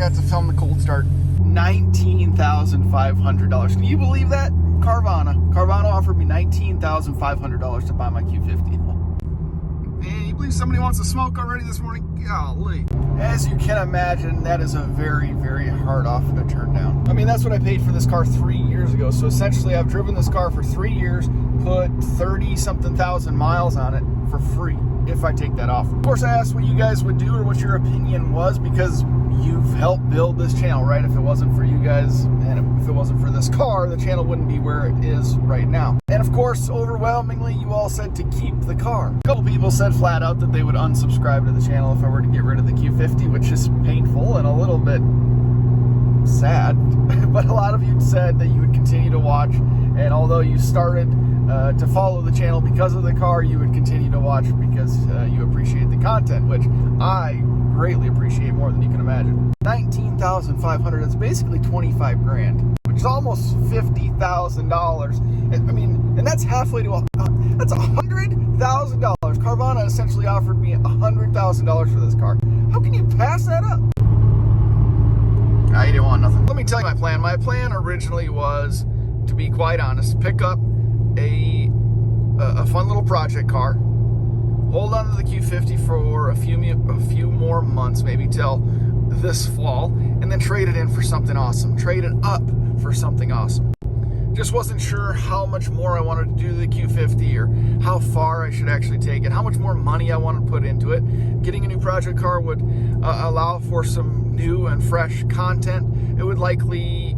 forgot to film the cold start. $19,500. Can you believe that? Carvana offered me $19,500 to buy my Q50. Man, you believe somebody wants to smoke already this morning? Golly. As you can imagine, that is a very, very hard offer to turn down. I mean, that's what I paid for this car 3 years ago. So essentially, I've driven this car for 3 years, put 30-something thousand miles on it for free if I take that offer. Of course, I asked what you guys would do or what your opinion was because you've helped build this channel, right? If it wasn't for you guys and if it wasn't for this car, the channel wouldn't be where it is right now. And of course, overwhelmingly, you all said to keep the car. A couple people said flat out that they would unsubscribe to the channel if I were to get rid of the Q50, which is painful and a little bit sad. But a lot of you said that you would continue to watch, and although you started to follow the channel because of the car, you would continue to watch because you appreciate the content, which I greatly appreciate more than you can imagine. $19,500, that's basically 25 grand, which is almost $50,000. I mean, and that's halfway to that's $100,000. Carvana essentially offered me $100,000 for this car. How can you pass that up? You didn't want nothing. Let me tell you my plan. My plan originally was, to be quite honest, pick up a fun little project car, hold on to the Q50 for a few more months, maybe till this fall, and then trade it in for something awesome. Trade it up for something awesome. Just wasn't sure how much more I wanted to do to the Q50 or how far I should actually take it, how much more money I wanted to put into it. Getting a new project car would allow for some new and fresh content. It would likely...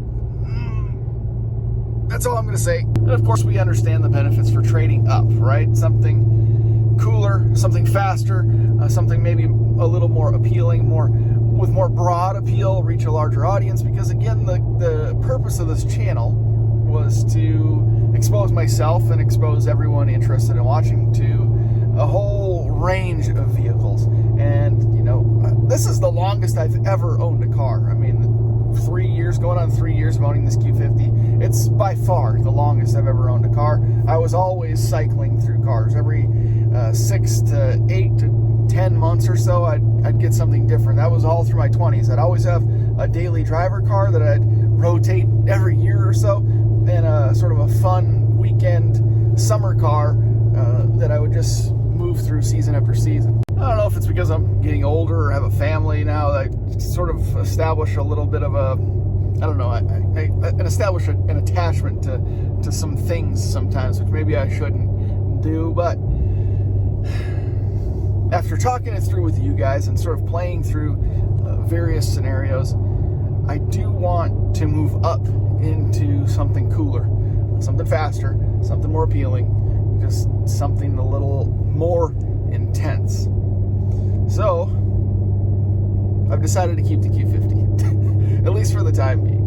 that's all I'm going to say. And of course, we understand the benefits for trading up, right? Something cooler, something faster, something maybe a little more appealing, with more broad appeal, reach a larger audience. Because again, the purpose of this channel was to expose myself and expose everyone interested in watching to a whole range of vehicles. And, you know, this is the longest I've ever owned a car. I mean, 3 years, going on 3 years of owning this Q50. It's by far the longest I've ever owned a car. I was always cycling through cars. Every 6 to 8 to 10 months or so, I'd get something different. That was all through my 20s. I'd always have a daily driver car that I'd rotate every year or so, and a sort of a fun weekend summer car that I would just move through season after season. I don't know if it's because I'm getting older or have a family now that I sort of establish a little bit of a, I don't know, I establish an attachment to some things sometimes, which maybe I shouldn't do. But after talking it through with you guys and sort of playing through various scenarios, I do want to move up into something cooler, something faster, something more appealing, just something a little more intense. So I've decided to keep the Q50, at least for the time being.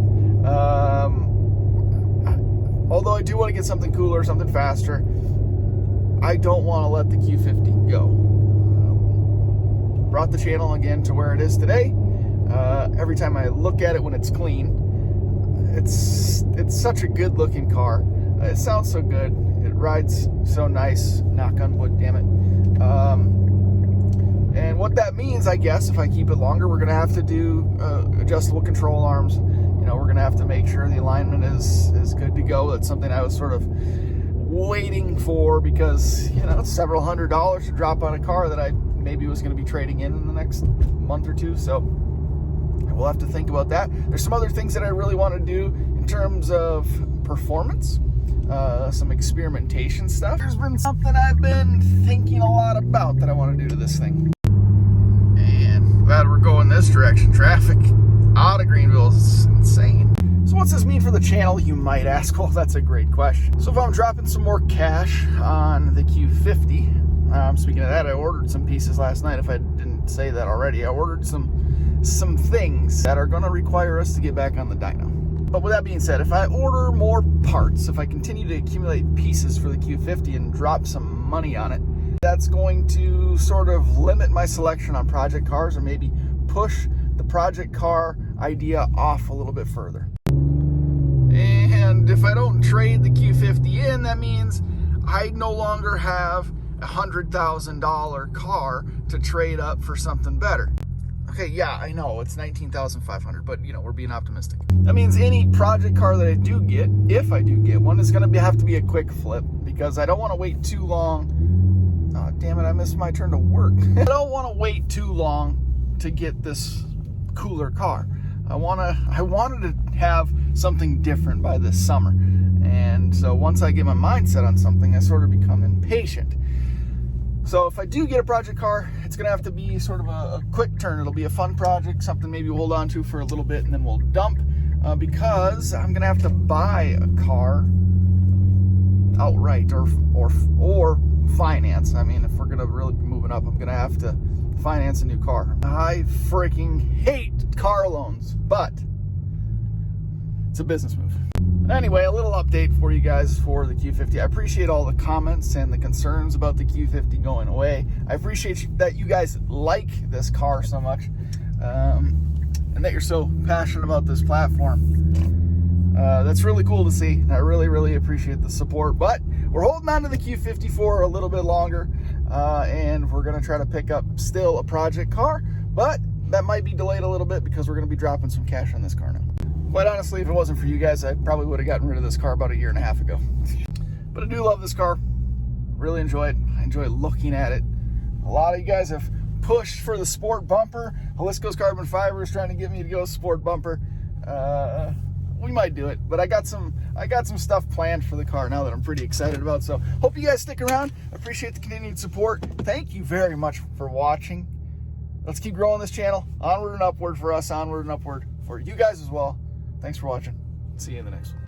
Although I do want to get something cooler, something faster, I don't want to let the Q50 go. Brought the channel again to where it is today. Every time I look at it when it's clean, it's such a good looking car. It sounds so good. It rides so nice. Knock on wood, damn it. And what that means, I guess, if I keep it longer, we're going to have to do adjustable control arms. You know, we're going to have to make sure the alignment is good to go. That's something I was sort of waiting for because, you know, it's several $100s to drop on a car that I maybe was going to be trading in the next month or two. So we'll have to think about that. There's some other things that I really want to do in terms of performance. Some experimentation stuff. There's been something I've been thinking a lot about that I want to do to this thing. And glad we're going this direction. Traffic out of Greenville is insane. So what's this mean for the channel, you might ask? Well, that's a great question. So if I'm dropping some more cash on the Q50, speaking of that, I ordered some pieces last night. If I didn't say that already, I ordered some things that are going to require us to get back on the dyno. But with that being said, if I order more parts, if I continue to accumulate pieces for the Q50 and drop some money on it, that's going to sort of limit my selection on project cars or maybe push the project car idea off a little bit further. And if I don't trade the Q50 in, that means I no longer have $100,000 car to trade up for something better. Okay, yeah, I know it's 19,500, but you know, we're being optimistic. That means any project car that I do get, if I do get one, is going to have to be a quick flip, because I don't want to wait too long. Oh, damn it, I missed my turn to work. I don't want to wait too long to get this cooler car. I wanted to have something different by this summer. And so once I get my mind set on something, I sort of become impatient. So if I do get a project car, it's going to have to be sort of a quick turn. It'll be a fun project, something maybe we'll hold on to for a little bit and then we'll dump, because I'm going to have to buy a car outright or finance. I mean, if we're going to really be moving up, I'm going to have to finance a new car. I freaking hate car loans, but it's a business move. Anyway, a little update for you guys for the Q50. I appreciate all the comments and the concerns about the Q50 going away. I appreciate that you guys like this car so much, and that you're so passionate about this platform. That's really cool to see. I really, really appreciate the support. But we're holding on to the Q50 for a little bit longer, and we're going to try to pick up still a project car, but that might be delayed a little bit because we're going to be dropping some cash on this car now. Quite honestly, if it wasn't for you guys, I probably would have gotten rid of this car about 1.5 years ago. But I do love this car. Really enjoy it. I enjoy looking at it. A lot of you guys have pushed for the sport bumper. Jalisco's Carbon Fiber is trying to get me to go sport bumper. We might do it, but I got some stuff planned for the car now that I'm pretty excited about. So hope you guys stick around. I appreciate the continued support. Thank you very much for watching. Let's keep growing this channel. Onward and upward for us, onward and upward for you guys as well. Thanks for watching. See you in the next one.